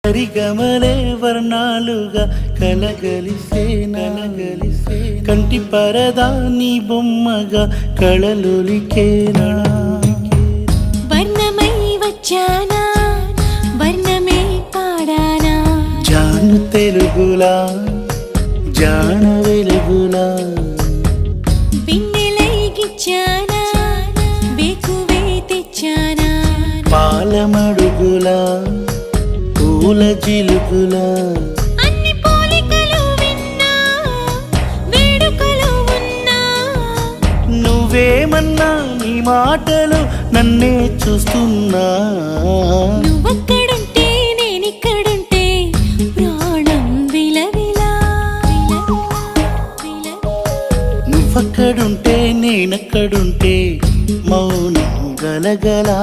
సరిగమలే వర్ణాలుగా కలగలిసే కంటి పరదా నీ బొమ్మగా కళలొలికేనా వర్ణమై వచ్చానా వర్ణమే పాడానా జాను తెలుగులా జాన వెలుగులా పిన్నెలై గిచ్చానా వేకువే తెచ్చానా పాలమడుగులా పూల చిలుకులా అన్ని పోలికలు విన్నా వేడుకలు ఉన్నా నువ్వేమన్నా నీ మాటలు నన్నే చూస్తున్నా నువ్వక్కడుంటే నేనిక్కడుంటే ప్రాణం విలవిలా నువ్వక్కడుంటే నేనక్కడుంటే మౌనం గలగలా